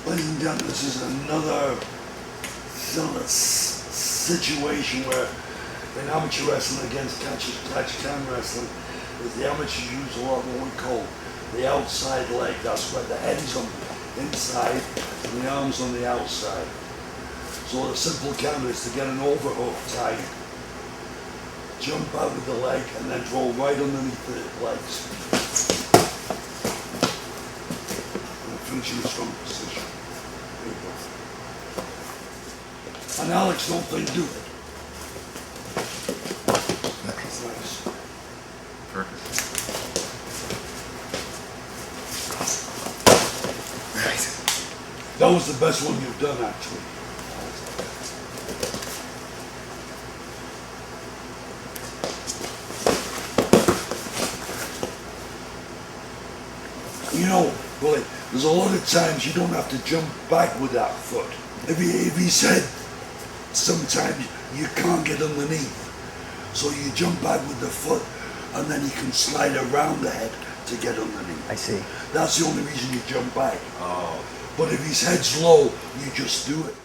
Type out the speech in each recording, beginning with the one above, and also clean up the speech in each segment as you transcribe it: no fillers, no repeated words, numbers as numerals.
Ladies and gentlemen, this is another situation where in amateur wrestling against catch can wrestling is the amateurs use a lot of what we call the outside leg. That's where the head is on the inside and the arms on the outside. So the simple counter is to get an overhook tight, jump out with the leg and then throw right underneath the legs. And finish in a strong position. There you go. And Alex, don't think, do it. That's nice. Perfect. That was the best one you've done, actually. You know, Billy, there's a lot of times you don't have to jump back with that foot. If he said sometimes you can't get underneath, so you jump back with the foot and then you can slide around the head to get underneath. I see. That's the only reason you jump back. Oh. But if his head's low, you just do it.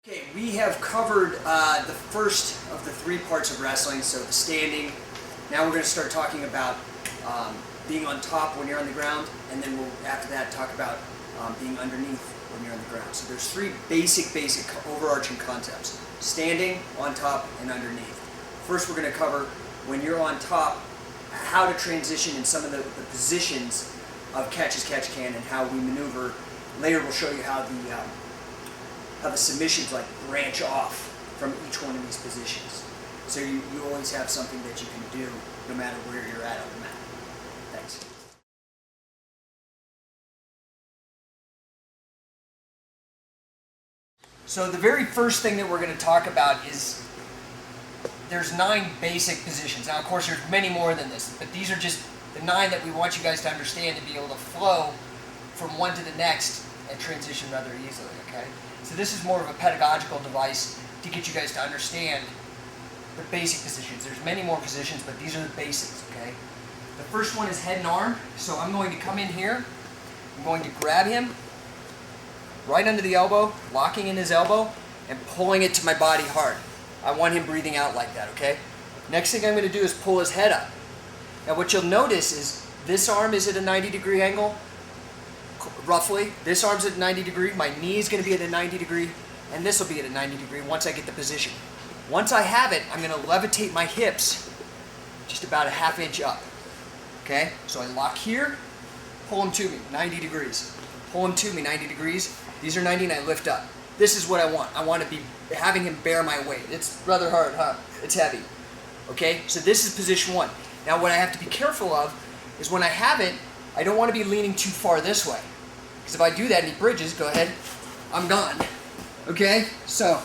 Okay, we have covered the first of the 3 parts of wrestling, so the standing. Now we're going to start talking about being on top when you're on the ground, and then we'll, after that, talk about being underneath when you're on the ground. So there's 3 basic overarching concepts: standing, on top, and underneath. First, we're going to cover when you're on top, how to transition in some of the positions of catch as catch can and how we maneuver. Later, we'll show you how the submissions like branch off from each one of these positions. So you always have something that you can do no matter where you're at on the mat. Thanks. So the very first thing that we're going to talk about is there's 9 basic positions. Now, of course, there's many more than this, but these are just the 9 that we want you guys to understand to be able to flow from one to the next and transition rather easily, okay? So this is more of a pedagogical device to get you guys to understand the basic positions. There's many more positions, but these are the basics, okay? The first one is head and arm. So I'm going to come in here. I'm going to grab him right under the elbow, locking in his elbow, and pulling it to my body hard. I want him breathing out like that, okay? Next thing I'm going to do is pull his head up. Now what you'll notice is this arm is at a 90-degree angle, roughly. This arm's at a 90 degree, my knee is going to be at a 90 degree, and this will be at a 90 degree once I get the position. Once I have it, I'm going to levitate my hips just about a ½ inch up. Okay? So I lock here, pull him to me, 90 degrees. Pull him to me, 90 degrees. These are 90 and I lift up. This is what I want. I want to be having him bear my weight. It's rather hard, huh? It's heavy. Okay? So this is position 1. Now what I have to be careful of is when I have it, I don't want to be leaning too far this way. Because if I do that and he bridges, go ahead, I'm gone. Okay? So,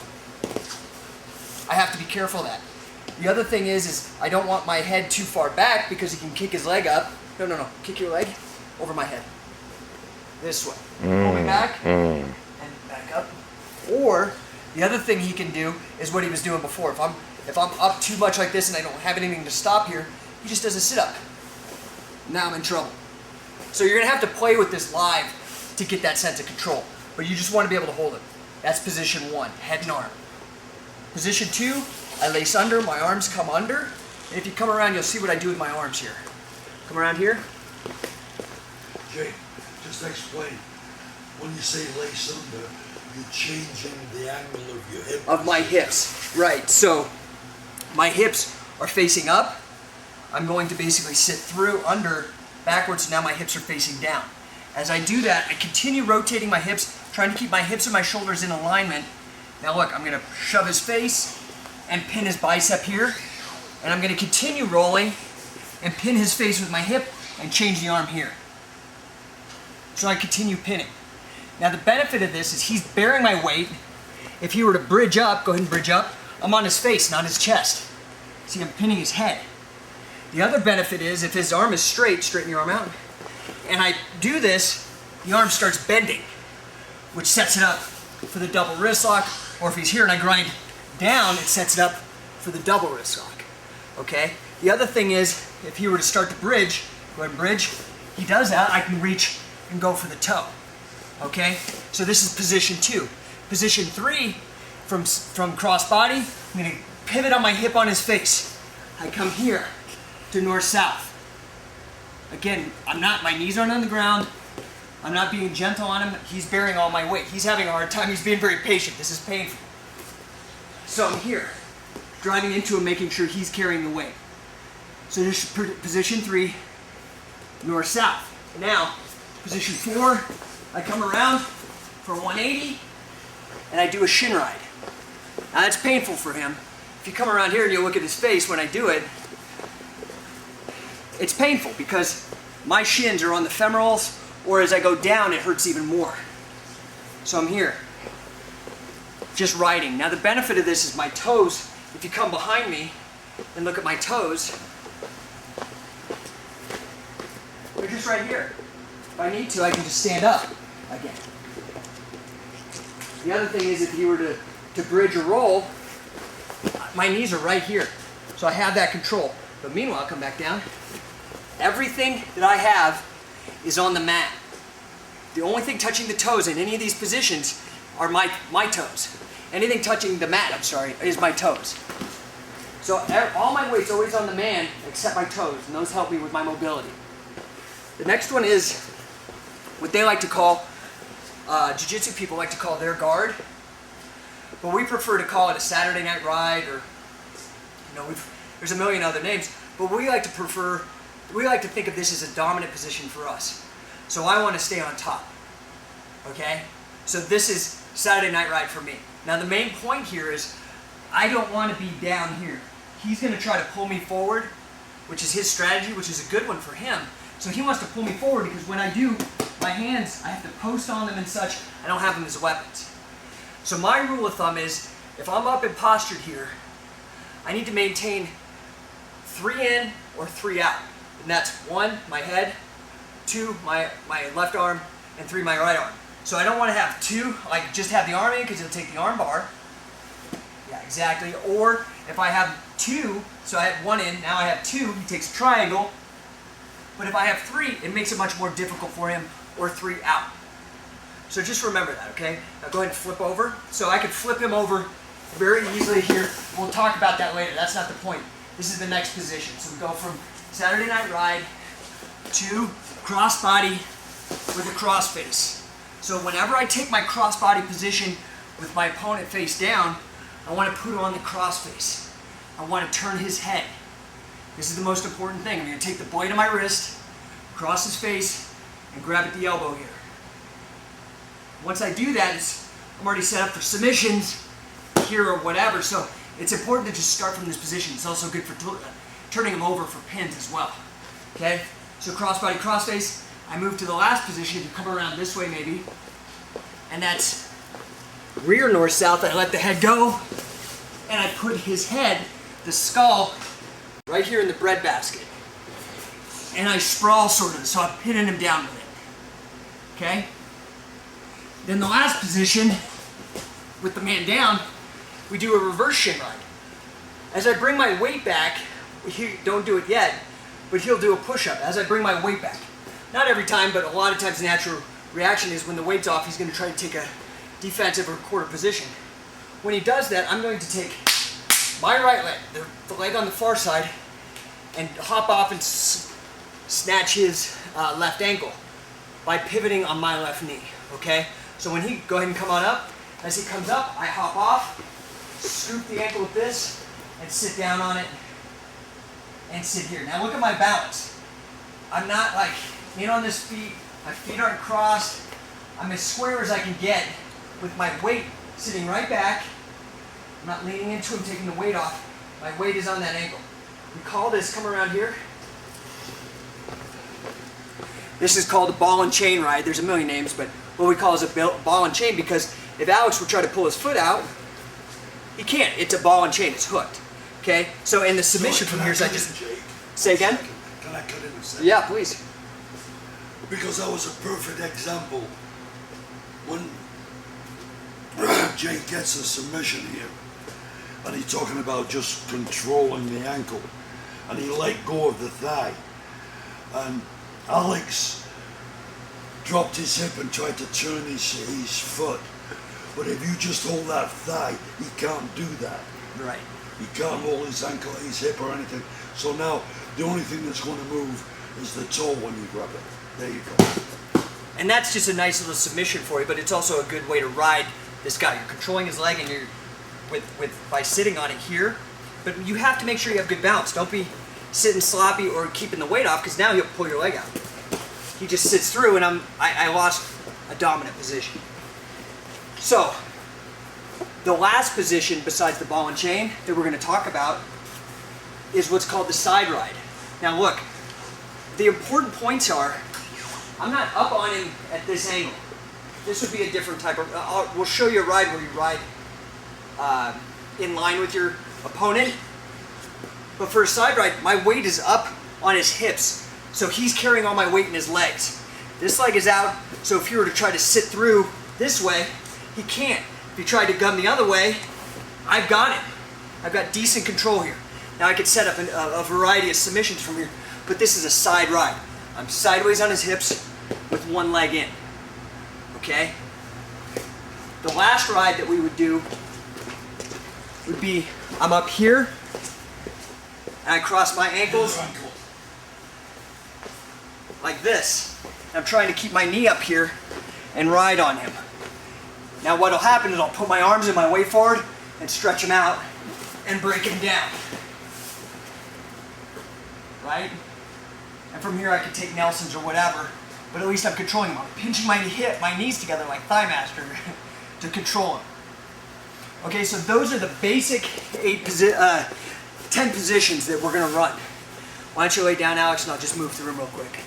I have to be careful of that. The other thing is I don't want my head too far back because he can kick his leg up. No. Kick your leg over my head. This way. Pull me back and back up. Or, the other thing he can do is what he was doing before. If I'm up too much like this and I don't have anything to stop here, he just does a sit-up. Now I'm in trouble. So you're going to have to play with this live to get that sense of control. But you just want to be able to hold it. That's position 1, head and arm. Position 2, I lace under, my arms come under. And if you come around, you'll see what I do with my arms here. Come around here. Jay, just explain. When you say lace under, you're changing the angle of your hip. Of my hips, right. So my hips are facing up. I'm going to basically sit through, under, backwards. Now my hips are facing down. As I do that, I continue rotating my hips, trying to keep my hips and my shoulders in alignment. Now look, I'm going to shove his face and pin his bicep here. And I'm going to continue rolling and pin his face with my hip and change the arm here. So I continue pinning. Now the benefit of this is he's bearing my weight. If he were to bridge up, go ahead and bridge up, I'm on his face, not his chest. See, I'm pinning his head. The other benefit is if his arm is straight, straighten your arm out, and I do this, the arm starts bending, which sets it up for the double wrist lock, or if he's here and I grind down, it sets it up for the double wrist lock, okay? The other thing is, if he were to start to bridge, Go ahead and bridge. He does that, I can reach and go for the toe. Okay? So this is position 2. Position 3, from crossbody, I'm going to pivot on my hip on his face. I come here to north-south. Again, my knees aren't on the ground. I'm not being gentle on him. He's bearing all my weight. He's having a hard time. He's being very patient. This is painful. So I'm here, driving into him, making sure he's carrying the weight. So this is position 3, north-south. Now, position 4, I come around for 180, and I do a shin ride. Now that's painful for him. If you come around here and you look at his face when I do it, it's painful because my shins are on the femorals, or as I go down, it hurts even more. So I'm here, just riding. Now the benefit of this is my toes. If you come behind me and look at my toes, they're just right here. If I need to, I can just stand up again. The other thing is, if you were to bridge or roll, my knees are right here. So I have that control. But meanwhile, I'll come back down. Everything that I have is on the mat. The only thing touching the toes in any of these positions are my toes. Anything touching the mat, is my toes. So all my weight's always on the man except my toes, and those help me with my mobility. The next one is what they like to call, jiu-jitsu people like to call their guard, but we prefer to call it a Saturday night ride, or there's a million other names, but we like to think of this as a dominant position for us. So I want to stay on top, okay? So this is Saturday night ride for me. Now the main point here is I don't want to be down here. He's going to try to pull me forward, which is his strategy, which is a good one for him. So he wants to pull me forward because when I do, my hands, I have to post on them and such. I don't have them as weapons. So my rule of thumb is, if I'm up and postured here, I need to maintain 3 in or 3 out. And that's 1, my head, 2, my left arm, and 3, my right arm. So I don't want to have 2, like just have the arm in because it'll take the arm bar. Yeah, exactly. Or if I have 2, so I had 1 in, now I have 2, he takes a triangle. But if I have 3, it makes it much more difficult for him, or 3 out. So just remember that, okay? Now go ahead and flip over. So I could flip him over very easily here. We'll talk about that later. That's not the point. This is the next position. So we go from Saturday night ride to crossbody with a crossface. So whenever I take my crossbody position with my opponent face down, I want to put on the crossface. I want to turn his head. This is the most important thing. I'm going to take the blade of my wrist, cross his face, and grab at the elbow here. Once I do that, I'm already set up for submissions here or whatever, so it's important to just start from this position. It's also good for turning him over for pins as well. Okay? So crossbody, crossface. I move to the last position. If you come around this way maybe, and that's rear north-south. I let the head go, and I put his head, the skull, right here in the breadbasket. And I sprawl sort of, so I'm pinning him down with it. Okay? Then the last position, with the man down, we do a reverse shin ride. As I bring my weight back, don't do it yet, but he'll do a push-up as I bring my weight back. Not every time, but a lot of times the natural reaction is when the weight's off, he's going to try to take a defensive or quarter position. When he does that, I'm going to take my right leg, the leg on the far side, and hop off and snatch his left ankle by pivoting on my left knee, okay? So when he, go ahead and come on up. As he comes up, I hop off, scoop the ankle with this, and sit down on it, and sit here. Now look at my balance. I'm not like in on this feet, my feet aren't crossed. I'm as square as I can get with my weight sitting right back. I'm not leaning into him, taking the weight off. My weight is on that ankle. We call this, come around here. This is called a ball and chain ride. There's a million names, but what we call is a ball and chain, because if Alex would try to pull his foot out, he can't. It's a ball and chain. It's hooked. Okay? So in the submission from here is I just... Say again? Can I cut in a second? Yeah, please. Because that was a perfect example. When Jake gets a submission here, and he's talking about just controlling the ankle, and he let go of the thigh. And Alex dropped his hip and tried to turn his foot. But if you just hold that thigh, he can't do that. Right. He can't hold his ankle, his hip or anything. So now the only thing that's going to move is the toe when you grab it. There you go. And that's just a nice little submission for you, but it's also a good way to ride this guy. You're controlling his leg and you're by sitting on it here. But you have to make sure you have good balance. Don't be sitting sloppy or keeping the weight off, because now he'll pull your leg out. He just sits through, and I lost a dominant position. So, the last position besides the ball and chain that we're going to talk about is what's called the side ride. Now look, the important points are, I'm not up on him at this angle. This would be a different type of, we'll show you a ride where you ride in line with your opponent. But for a side ride, my weight is up on his hips. So he's carrying all my weight in his legs. This leg is out, so if you were to try to sit through this way, he can't. If you try to gun the other way, I've got it. I've got decent control here. Now I could set up a variety of submissions from here, but this is a side ride. I'm sideways on his hips with one leg in. Okay? The last ride that we would do would be, I'm up here, and I cross my ankles like this. I'm trying to keep my knee up here and ride on him. Now what'll happen is I'll put my arms and my weight forward and stretch him out and break him down. Right? And from here I could take Nelsons or whatever, but at least I'm controlling him. I'm pinching my knees together like Thigh Master to control him. Okay, so those are the basic 10 positions that we're gonna run. Why don't you lay down, Alex, and I'll just move through them real quick.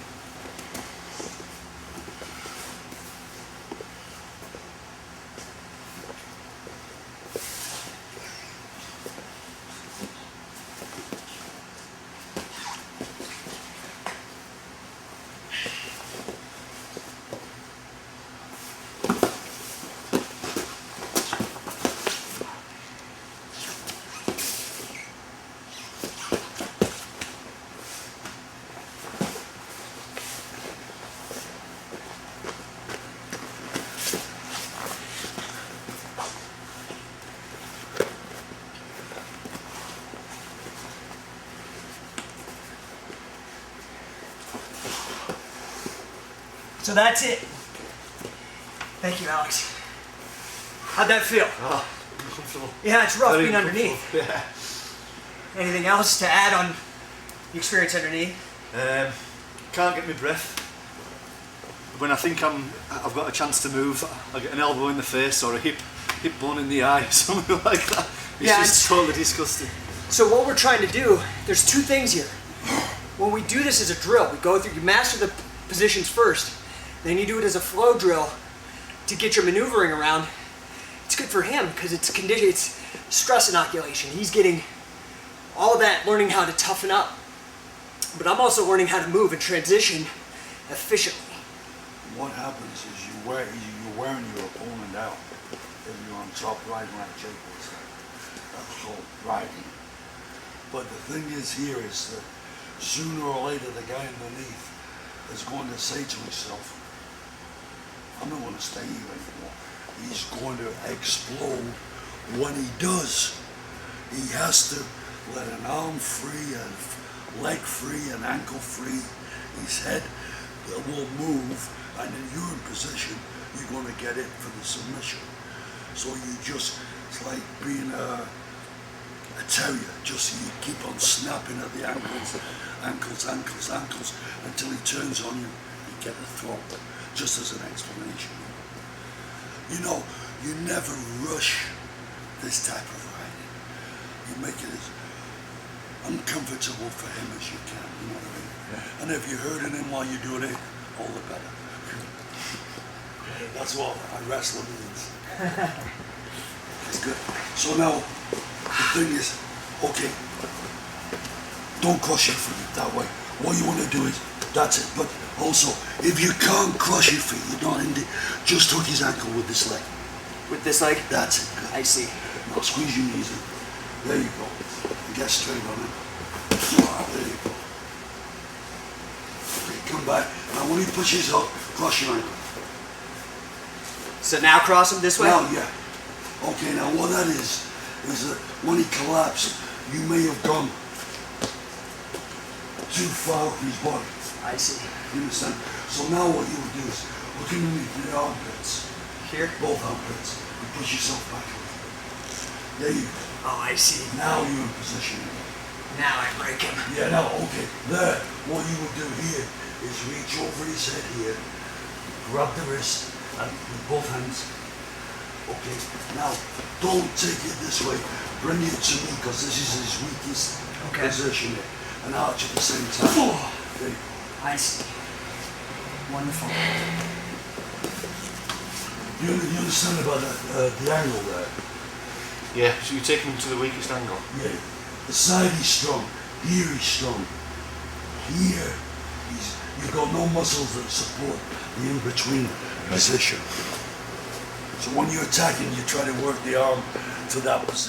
So that's it. Thank you, Alex. How'd that feel? Oh, uncomfortable. Yeah, it's rough Very being underneath. Yeah. Anything else to add on the experience underneath? Can't get my breath. When I think I've got a chance to move, I get an elbow in the face or a hip bone in the eye, something like that. It's just totally disgusting. So what we're trying to do, there's two things here. When we do this as a drill, we go through, you master the positions first, then you do it as a flow drill to get your maneuvering around. It's good for him because it's stress inoculation. He's getting all of that, learning how to toughen up. But I'm also learning how to move and transition efficiently. What happens is you're wearing your opponent out if you're on top riding like Jake was. That's called riding. But the thing is here is that sooner or later the guy underneath is going to say to himself, I'm not going to stay here anymore. He's going to explode. When he does, he has to let an arm free, a leg free, an ankle free. His head will move, and if you're in position, you're going to get it for the submission. So it's like being a terrier, just you keep on snapping at the ankles, until he turns on you, you get the throat. Just as an explanation. You know, you never rush this type of riding. You make it as uncomfortable for him as you can, you know what I mean? Yeah. And if you're hurting him while you're doing it, all the better. That's what a wrestler means. It's good. So now, the thing is, okay, don't crush your feet that way. What you want to do is, that's it. But also, if you can't crush your feet, you're not in the, just hook his ankle with this leg. With this leg? That's it. Good. I see. Now squeeze your knees in. There you go. And get straight on it. There you go. him back. Now when he pushes up, cross your ankle. So now cross him this way? Now, yeah. Okay, now what that is that when he collapsed, you may have gone too far up his body. I see. You understand? So now what you would do is look underneath the armpits. Here? Both armpits. And push yourself back up. There you go. Oh, I see. Now you're in position. Now I break him. Yeah, now, okay. There. What you would do here is reach over his head here, grab the wrist, and with both hands. Okay. Now, don't take it this way. Bring it to me, because this is his weakest position here. And arch at the same time. There you go. I see. Wonderful. You understand about that, the angle there? Yeah, so you take him to the weakest angle. Yeah. The side he's strong. Here he's strong. Here you've got no muscles that support the in-between position. So when you're attacking, you try to work the arm to that position.